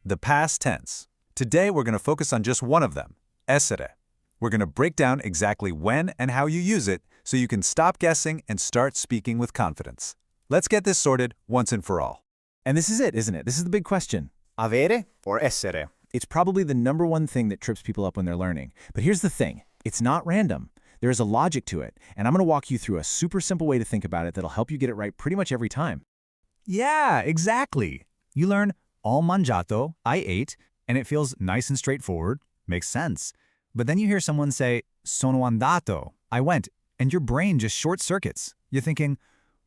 the past tense. Today we're going to focus on just one of them, essere. We're going to break down exactly when and how you use it so you can stop guessing and start speaking with confidence. Let's get this sorted once and for all. And this is it, isn't it? This is the big question. Avere or essere? It's probably the #1 thing that trips people up when they're learning. But here's the thing. It's not random. There is a logic to it, and I'm going to walk you through a super simple way to think about it that'll help you get it right pretty much every time. Yeah, exactly. You learn ho mangiato, I ate, and it feels nice and straightforward, makes sense. But then you hear someone say, sono andato, I went, and your brain just short circuits. You're thinking,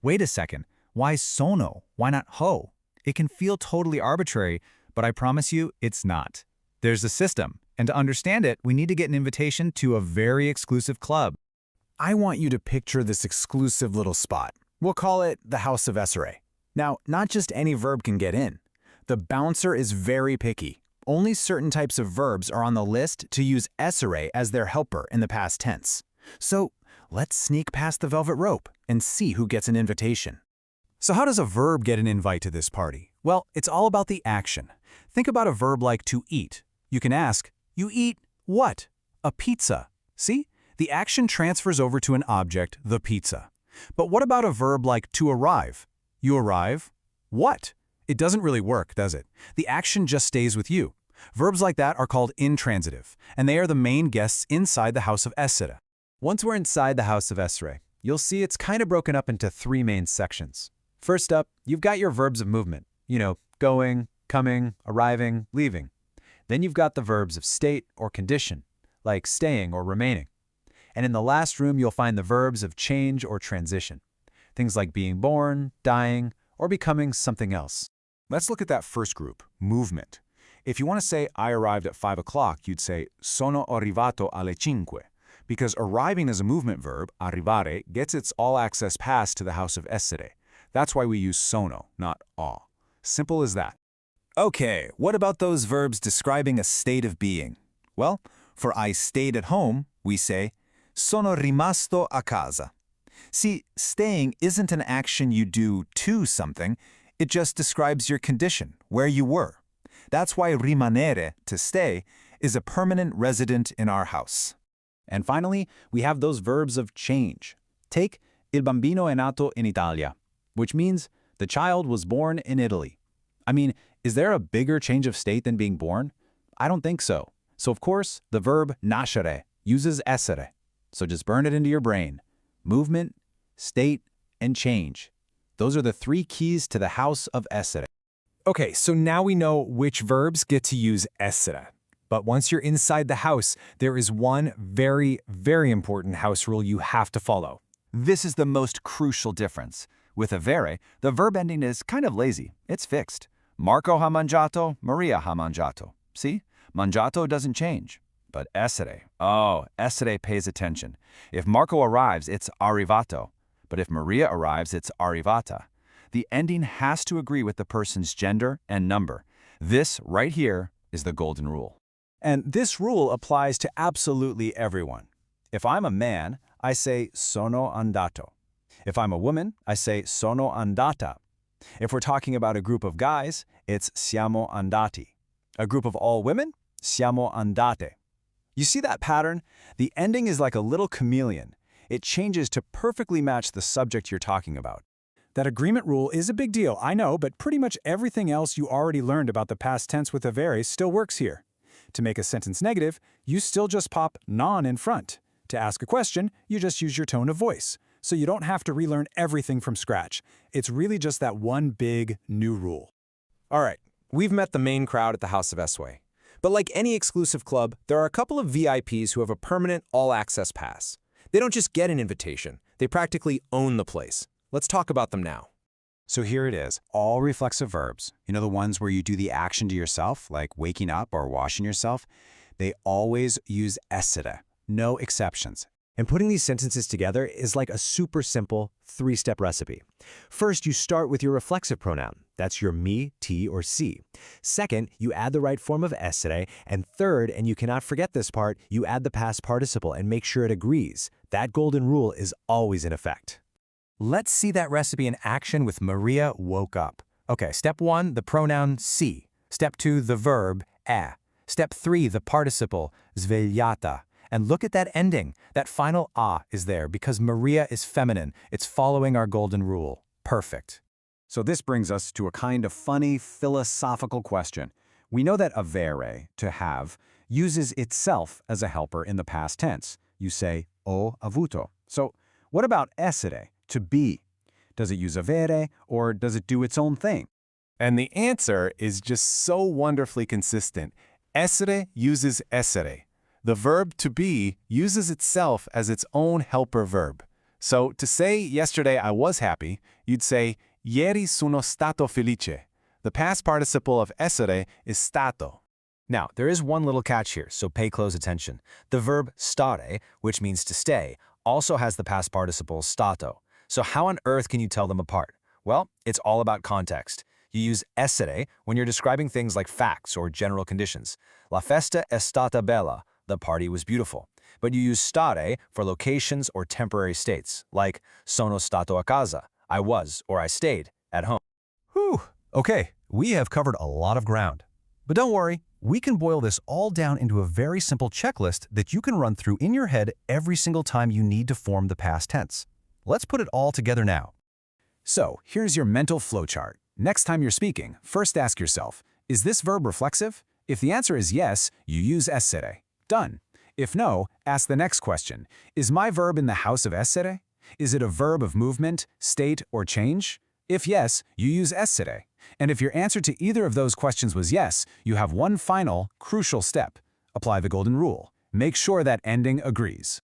wait a second, why sono? Why not ho? It can feel totally arbitrary, but I promise you, it's not. There's a system, and to understand it, we need to get an invitation to a very exclusive club. I want you to picture this exclusive little spot. We'll call it the House of Essere. Now, not just any verb can get in. The bouncer is very picky. Only certain types of verbs are on the list to use essere as their helper in the past tense. So let's sneak past the velvet rope and see who gets an invitation. So how does a verb get an invite to this party? Well, it's all about the action. Think about a verb like to eat. You can ask, you eat what? A pizza. See? The action transfers over to an object, the pizza. But what about a verb like to arrive? You arrive what? It doesn't really work, does it? The action just stays with you. Verbs like that are called intransitive, and they are the main guests inside the House of Essere. Once we're inside the House of Essere, you'll see it's kind of broken up into 3 main sections. First up, you've got your verbs of movement. Going, coming, arriving, leaving. Then you've got the verbs of state or condition, like staying or remaining. And in the last room, you'll find the verbs of change or transition. Things like being born, dying, or becoming something else. Let's look at that first group, movement. If you want to say, I arrived at 5 o'clock, you'd say, sono arrivato alle 5. Because arriving as a movement verb, arrivare, gets its all-access pass to the House of Essere. That's why we use sono, not a. Simple as that. Okay, what about those verbs describing a state of being? Well, for I stayed at home, we say, sono rimasto a casa. See, staying isn't an action you do to something, it just describes your condition, where you were. That's why rimanere, to stay, is a permanent resident in our house. And finally, we have those verbs of change. Take il bambino è nato in Italia, which means the child was born in Italy. I mean, is there a bigger change of state than being born? I don't think so. So of course, the verb nascere uses essere. So just burn it into your brain. Movement, state, and change. Those are the 3 keys to the House of Essere. Okay, so now we know which verbs get to use essere. But once you're inside the house, there is one very, very important house rule you have to follow. This is the most crucial difference. With avere, the verb ending is kind of lazy. It's fixed. Marco ha mangiato, Maria ha mangiato. See? Mangiato doesn't change. But essere, essere pays attention. If Marco arrives, it's arrivato. But if Maria arrives, it's arrivata. The ending has to agree with the person's gender and number. This, right here, is the golden rule. And this rule applies to absolutely everyone. If I'm a man, I say sono andato. If I'm a woman, I say sono andata. If we're talking about a group of guys, it's siamo andati. A group of all women, siamo andate. You see that pattern? The ending is like a little chameleon. It changes to perfectly match the subject you're talking about. That agreement rule is a big deal, I know, but pretty much everything else you already learned about the past tense with avere still works here. To make a sentence negative, you still just pop non in front. To ask a question, you just use your tone of voice. So you don't have to relearn everything from scratch. It's really just that one big new rule. All right, we've met the main crowd at the House of Essere. But like any exclusive club, there are a couple of VIPs who have a permanent all-access pass. They don't just get an invitation, they practically own the place. Let's talk about them now. So here it is, all reflexive verbs. The ones where you do the action to yourself, like waking up or washing yourself, they always use essere, no exceptions. And putting these sentences together is like a super simple 3-step recipe. First, you start with your reflexive pronoun. That's your me, ti, or si. Second, you add the right form of essere. And third, and you cannot forget this part, you add the past participle and make sure it agrees. That golden rule is always in effect. Let's see that recipe in action with Maria woke up. Okay, step 1, the pronoun si. Step 2, the verb, Step 3, the participle, svegliata. And look at that ending. That final is there because Maria is feminine. It's following our golden rule. Perfect. So this brings us to a kind of funny philosophical question. We know that avere, to have, uses itself as a helper in the past tense. You say, ho avuto. So what about essere, to be? Does it use avere, or does it do its own thing? And the answer is just so wonderfully consistent. Essere uses essere. The verb to be uses itself as its own helper verb. So to say yesterday I was happy, you'd say ieri sono stato felice. The past participle of essere is stato. Now, there is one little catch here, so pay close attention. The verb stare, which means to stay, also has the past participle stato. So how on earth can you tell them apart? Well, it's all about context. You use essere when you're describing things like facts or general conditions. La festa è stata bella. The party was beautiful. But you use stare for locations or temporary states, like sono stato a casa. I was, or I stayed, at home. Whew. Okay, we have covered a lot of ground. But don't worry, we can boil this all down into a very simple checklist that you can run through in your head every single time you need to form the past tense. Let's put it all together now. So here's your mental flowchart. Next time you're speaking, first ask yourself, is this verb reflexive? If the answer is yes, you use essere. Done. If no, ask the next question. Is my verb in the house of essere? Is it a verb of movement, state, or change? If yes, you use essere. And if your answer to either of those questions was yes, you have one final, crucial step. Apply the golden rule. Make sure that ending agrees.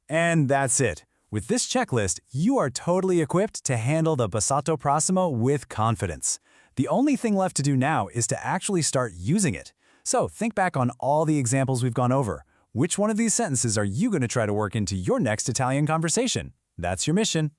And that's it. With this checklist, you are totally equipped to handle the Passato Prossimo with confidence. The only thing left to do now is to actually start using it. So think back on all the examples we've gone over. Which one of these sentences are you going to try to work into your next Italian conversation? That's your mission.